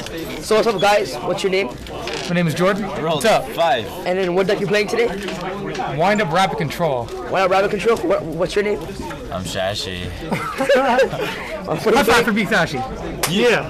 So what's up, guys? What's your name? My name is Jordan. What's up? 5. And then what deck you playing today? Wind up rapid control. Wind up rapid control. What's your name? I'm Shashi. High five for Big Sashi. Yeah.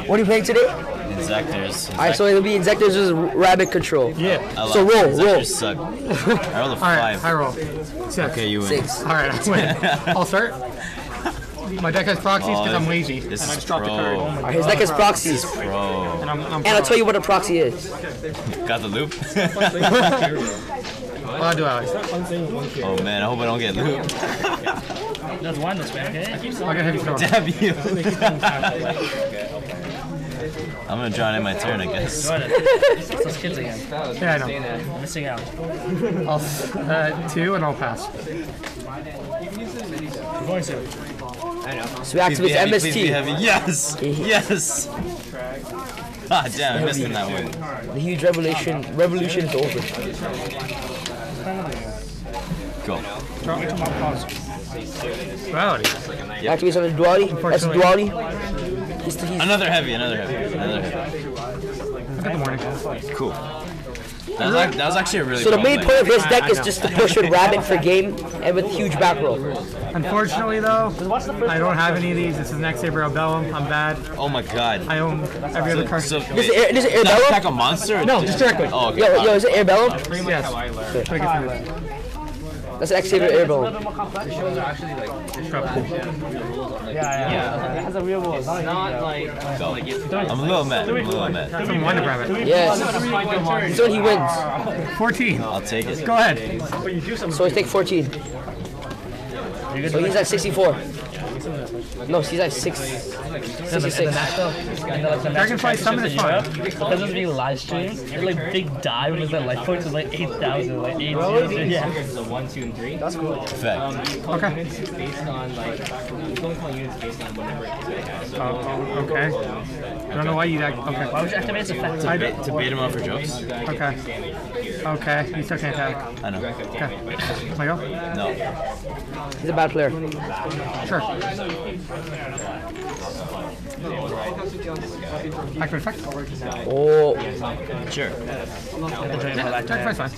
What are you playing today? Inzektors. Alright, so it'll be Inzektors versus rapid control. Yeah. So roll. Inzektors suck. I rolled a 5. Alright, I roll. 6. Okay, you win. 6. Alright, I win. I'll start. My deck has proxies because I'm lazy. This and I is just dropped a card. Alright, his deck is proxies. Bro. And I'm And I'll tell you what a proxy is. Got the loop? Duality. Oh man, I hope I don't get looped. That's one this way, okay? I got heavy storm. Damn you. I'm gonna draw it in my turn, I guess. It's those kids again. Yeah, I know. I'm missing out. I'll 2 and I'll pass. I'm going to. So we activate Please MST. be heavy. Yes! Yes! Ah, damn, I missed in that one. The huge revolution is over. Go. Drop me to my pause. Duality. Activate something duality. That's duality. Another heavy. Good morning. Cool. That was actually a really So the main play. point of his deck is just to push with rabbit for game and with huge back row. Unfortunately, though, I don't have any of these. This is an X-Saber Urbellum. I'm bad. Oh my god. I own every other card. So, This is Is that Urbellum? like a monster? Or No, just directly. Oh, okay. Yo, is it Urbellum? Yes. Take it from me. That's an X-Saber Urbellum. Yeah. It has a real wall. It's not like. Go. I'm a little mad. That's some wind up rabbit. Yes. So he wins. 14. I'll take it. Go ahead. So he take 14. So he's at 64. No, he's at 66. Dragonfly summon is fine. Because it's being live streamed, it's like big dive and the life points is like 8,000, like 8,000. Yeah. So 1, 2, and 3. That's cool. Effect. Okay. It's based on like it's only calling units based on whatever it has. So Okay. I don't know why you like. Okay. Why would you activate its effect? To bait him up for jokes? Okay. Okay. You still can't attack. I know. Okay. Can I go? No. He's a bad player. Sure. Active effect. Oh, Sure. Dragonfly's fine.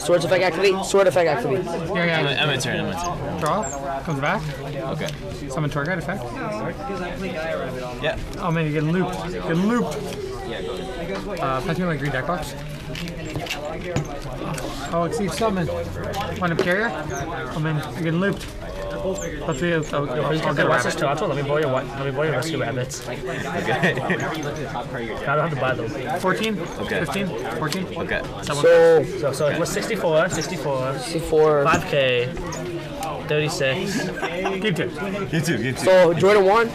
Swords effect activate. Sword effect activate. Yeah. I'm in turn. Draw. Comes back. Okay. Summon tour guide effect. Yeah. Oh man, you're getting looped. Getting looped. Pass me like green deck box. Oh, exceed summon. Wind up carrier. Oh man, you're getting looped. Let's see. I'll get a Watch this rabbit. Toronto. Let me borrow your rescue rabbits. Okay. I don't have to buy them. 14. Okay. 15. 14. Okay. So So it was 64, 64. 5K, 36. Game 2. You too. So Jordan won.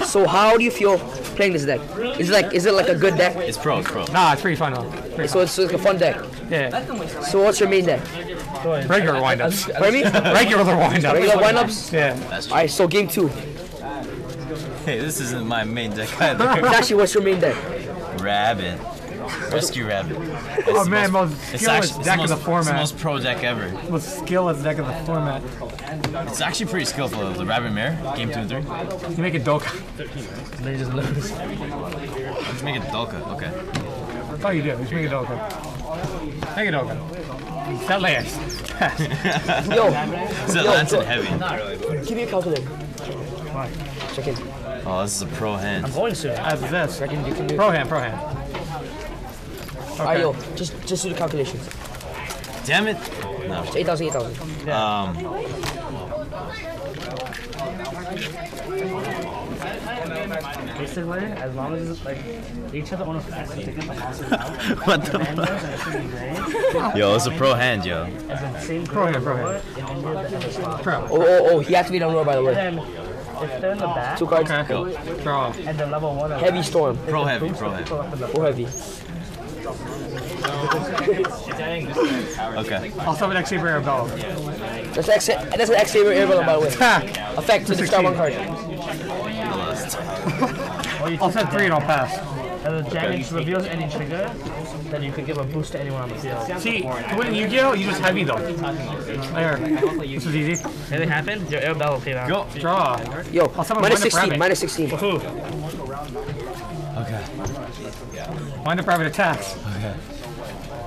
So how do you feel playing this deck? Is it like a good deck? It's pro. Nah, it's pretty fun though. So it's like a fun deck. Yeah. So what's your main deck? Regular windups. Pardon me? Regular windups. Regular windups? Yeah. Alright, so game 2. Hey, this isn't my main deck either. Actually, what's your main deck? Rabbit. Rescue Rabbit. Oh man, most skillless deck of the It's the format. most pro deck ever. Most skillless deck of the format. It's actually pretty skillful. The Rabbit Mare, game 2 and 3. You make it Doka. They just lose. Let's make it Dolka. Okay. That's all you do. Just make it Doka. Make it Doka. That layers. Yo, So that's heavy. give me a calculator. Why? Check in. Oh, this is a pro hand. I'm going soon. As is this. Reckon you can do it. Pro hand. Alright, yo, just do the calculations. Damn it. No. It's 8,000. Basically, as long as it's like each of the owners has to get the houses out. What the fuck? Yo, it's a pro hand, yo. As in same Pro hand. Pro. Oh, he activated on roar, by the way. then if they're in the back 2 cards. Okay. Draw. and they're level 1 or Heavy storm. Pro heavy. Full heavy. Okay. I'll summon X-Saber Urbellum. That's an X-Saber Urbellum, by the way. Attack. Effect to discard 1 card. I lost. I'll set 3 and I'll pass. And the damage reveals any trigger, then you can give a boost to anyone on the field. See, to win in YuGiOh, you just heavy though. There. This was easy. Anything happened? Your Urbellum came out. Go. Draw. Yo, summon minus Wind Up 16, Rabbit. minus 16. Who? Okay. Wind Up Rabbit attacks. Okay.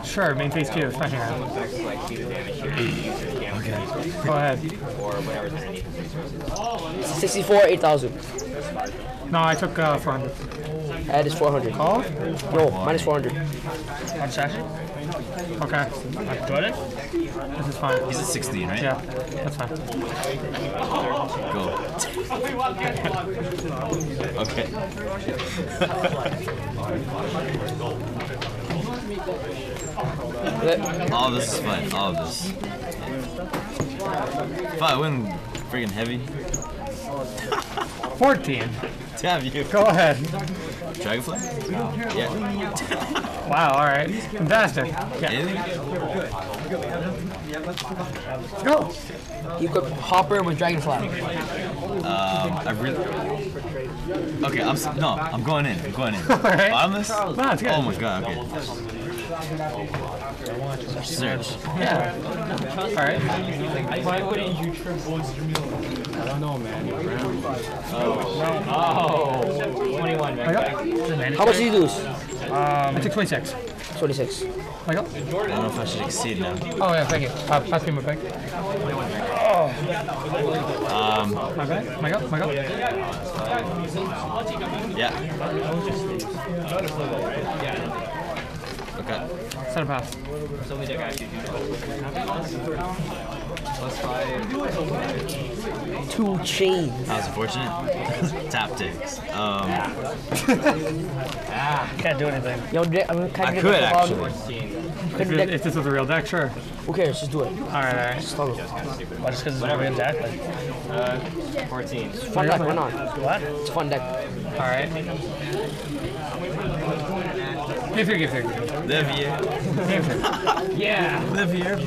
Sure, main phase 2. Smashing round. Okay. Go ahead. 64, 8,000. No, I took 400. Add is 400. Call? No, minus 400. On Sashi? Okay. Jordan? This is fine. He's at 16, right? Yeah, that's fine. Go. Okay. All of this is fine. All of this. If I win friggin' heavy. 14. Damn you. Go ahead. Dragonfly? Yeah. Wow, alright. Fantastic. Yeah. Anything? Go. You could Hopper with Dragonfly. I really. Okay, I'm going in. I'm going in. Alright. Bottomless? No, it's good. Oh my god, okay. Search. Yeah. Alright. Why wouldn't you triple? I don't know, man. Oh, 21, man. How much did you lose? I took 26. 26. I go. I don't know if I should exceed now. Oh yeah, thank you. Pass me my bag. My bag? My go? My go? Yeah. Okay. Set a pass. Two chains. That was unfortunate. Tap takes. Can't do anything. Yo, I mean, can I you could get actually. If this was a real deck, sure. Who cares? Just do it. Alright. Just follow. Why, just because it's a real deck? Like, 14. Fun deck, why not? what? It's a fun deck. Alright. Give here, give here. Live here. Give here. Yeah. Live here.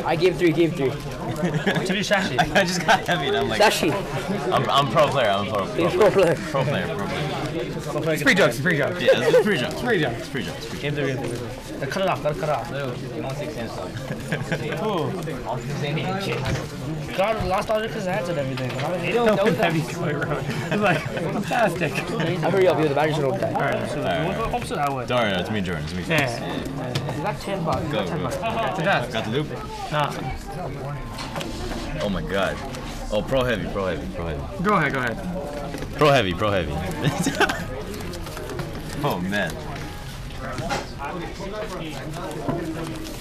I gave 3, gave 3. To do Sashi. I just got heavy and I'm like, Sashi. I'm pro player. I'm pro You're player. pro player. Pro player. Pro player. It's free jokes, it's free jokes. Yeah, it's free jump. Free jokes. It's free jump. Game 3, game 3. Cut it off, gotta cut it off. God, lost all your Kazans and everything. But I was able to Open heavy toy road. It's like, fantastic. I hurry up, you're the manager of that. Alright. home soon, I would. Darn, it's me, Jordan. It's me. Yeah. You got 10 bucks. Go, go. It's a death. Got the loop? Nah. Oh my god. Oh, pro heavy, pro heavy, pro heavy. Go ahead, go ahead. Pro heavy, pro heavy. Oh man.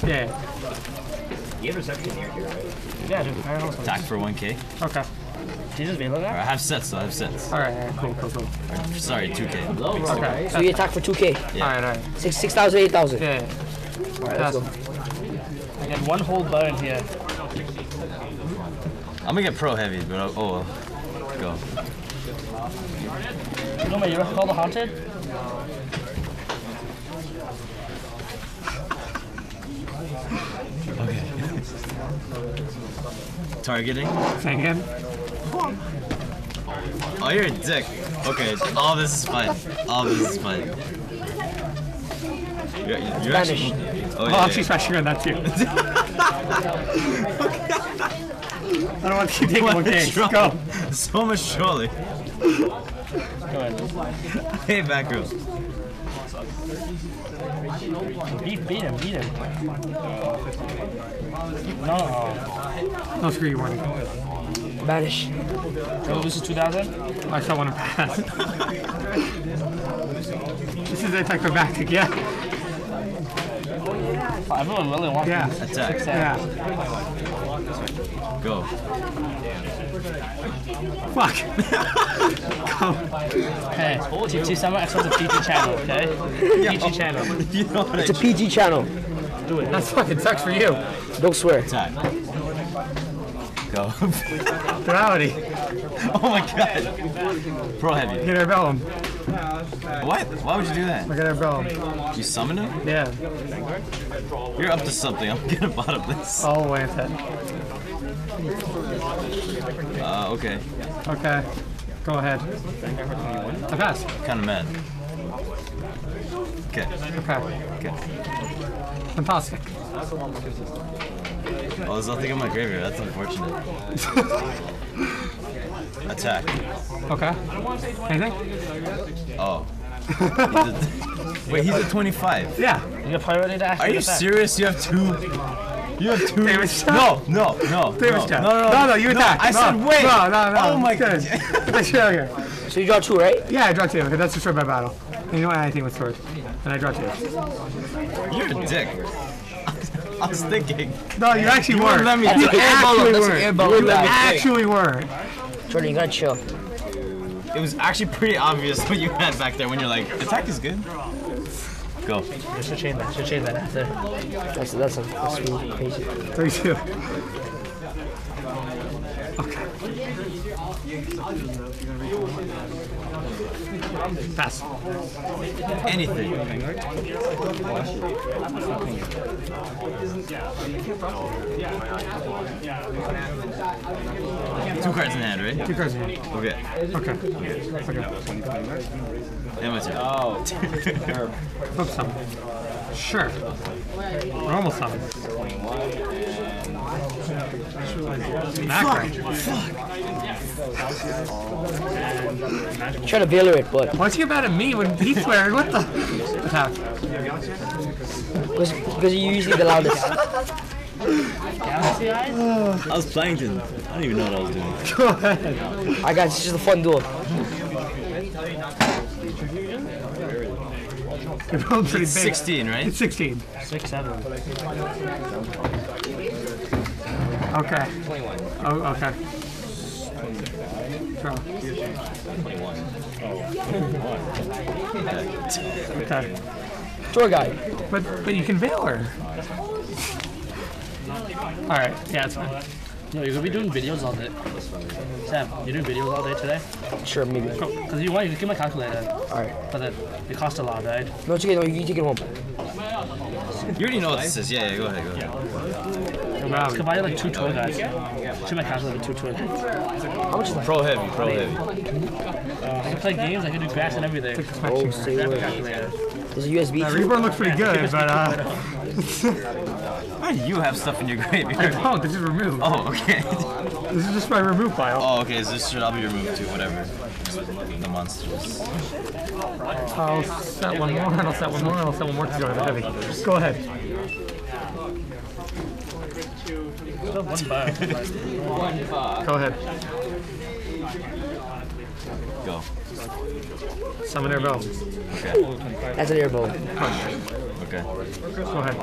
Yeah. You have reception here, right? Yeah, dude. I don't know. Attack for 1k. Okay. Jesus, be looking I at. have sets though, I have sets. Alright, cool, cool, cool. Sorry, 2k. Okay. So you attack for 2K. Alright, alright. 6,000, 8,000. Yeah. Alright, let's go. I get one whole burn here. I'm gonna get pro heavy, but oh well. Go. You know, man, you recall the Haunted? Okay. Targeting. Say again. Oh, you're a dick. Okay, all this is fine. All this is fine. You're actually. Oh, I'll yeah, actually smashing on that too. I don't want to keep taking one game. Go. So much trolling. Go ahead. Hey, back row. Beat him, beat him. No. No, screw you, one. Banish. So this is 2,000? I still want to pass. This is attack for back tick, yeah? Everyone really wants Yeah. this. Attack. Yeah. Go. Fuck. Go. Hey, TT Summer X was a PG channel, okay? PG channel. You know what It's a PG channel. Do it. That fucking sucks for you. Don't swear. Attack. Go. Duality. Oh my god. Pro heavy. Get Urbellum. What? Why would you do that? Look at Urbellum. You summon him? Yeah. You're up to something. I'm gonna bottom this. All with it. Okay. Okay. Go ahead. I pass. Kind of mad. Okay. Okay. Fantastic. Oh, there's nothing in my graveyard. That's unfortunate. Attack. Okay. Anything? Oh. Wait, he's at 25. Yeah. You got priority to action. Are you serious? You have two. You have two. Damage check. No. Damage check. No, you attack. I said wait. No. Oh my god. god. Here. So you draw 2, right? Yeah, I draw 2. Okay, that's destroyed by battle. And you don't add anything with sword. And I draw 2. You're a dick. I was thinking. No, you actually weren't. Let me You That's actually weren't. Jordan, you gotta chill. It was actually pretty obvious what you had back there when you're like, attack is good. Go. You should change that. After. That's really crazy. 32. Okay. Pass. Anything. Two cards in hand, right? 2 cards in hand. Okay. Okay. And my turn. Oh. Flip summon. Sure. Normal summon. Macro. Try to veilor it, but Why'd you get mad at me when he's swearing? What the? Attack. because you're usually the loudest. I was plankton. I don't even know what I was doing. Go ahead. I got it's just a fun duel. You're rolling pretty It's big. 16, right? It's 16. 6, 7. Okay. 21. Oh, okay. Draw. 21. Okay. Tour guide. But you can veil her. Alright, yeah, it's fine. No, you're gonna be doing videos all day. Sam, you're doing videos all day today? Sure, maybe. Because you want, you can get my calculator. Alright. But then it costs a lot, right? No, it's okay. No, you take it home. You already know what this is. Yeah, go ahead. I could buy you like 2 tour guides. Shoot my calculator 2 tour guides. How much is that? Pro heavy. I can play games, I can do graphs and everything. Oh, say Grab a what? calculator. There's a USB. Reborn looks pretty good, but Why do you have stuff in your I graveyard? don't. This is removed. Oh, okay. This is just my remove file. Oh, okay. So this should all be removed too. Whatever. The monsters. I'll set one more, and I'll set one more, and I'll set one more to go to the heavy. Go ahead. Still 1 bar. Go ahead. Go. Summon Urbellum. Okay. That's an airbow. Okay. Go ahead.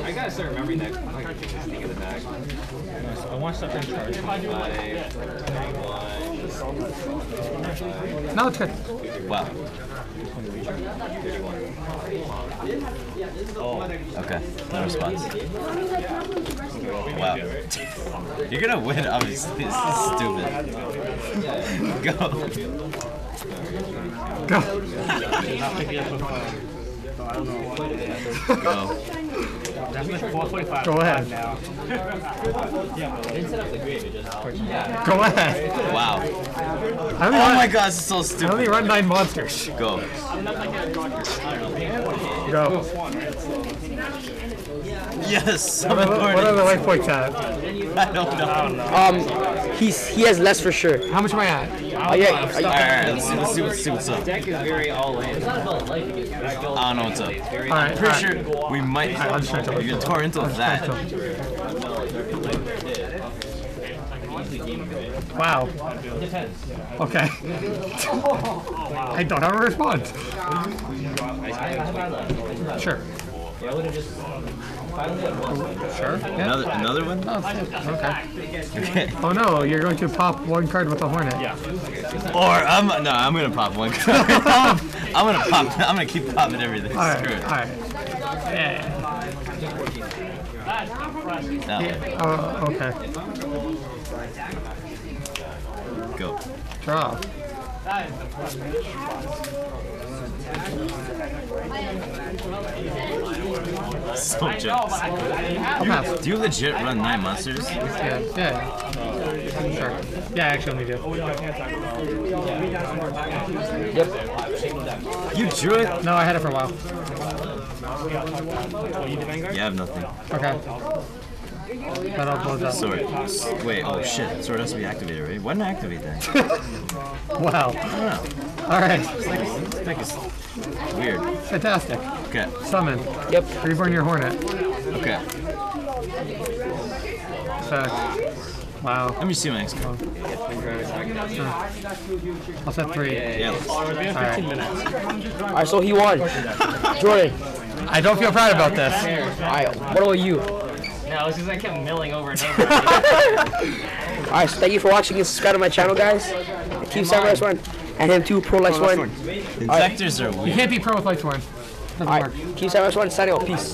I gotta start remembering that. Like, thing in the back. I want stuff in charge. 21. No, it's good. Wow. Okay. No response. Wow. You're gonna win, obviously. This is stupid. Go. Go. Go. Go ahead. Go ahead. Wow. I only Oh run, my god, this is so I only stupid. run 9 monsters. Go. Go. Yes. What are the life points at? I don't know. He has less for sure. How much am I at? Oh yeah. Alright, let's see what's up. Deck is very all in. I don't know what's up. Alright, Pretty sure we might. I'll just try to You're tore into that. Wow. Okay. I don't have a response. Sure. Sure. Yeah. Another one? Oh, okay. Okay. Oh no, you're going to pop 1 card with a hornet. Or I'm gonna pop one card. I'm gonna keep popping everything. Alright, Screw it. alright. Yeah. That way. Oh, okay. Go. Draw. So jealous. I'll pass. Do you legit run 9 monsters? Yeah, yeah. Sure. Yeah, I actually only do. Yep. You drew it? No, I had it for a while. You have nothing. Okay. That all blows up. Sword. Wait, oh shit. Sword has to be activated, right? Why not activate that? Wow. I Alright. don't know. It's weird. Fantastic. Okay. Summon. Yep. Reborn your hornet. Okay. Effect. Wow. Let me see my next card. I'll set 3. Yeah. Alright. Alright, so he won. Jordan. I don't feel proud about this. Alright, what about you? No, it's because I kept milling over and over. Alright, so thank you for watching and subscribe to my channel, guys. Team Samurai One. And him too, Pro Life One. Inzektors are You weird. can't be pro with Light Sworn. Doesn't Alright, work. Team Samurai One, signing out. Peace.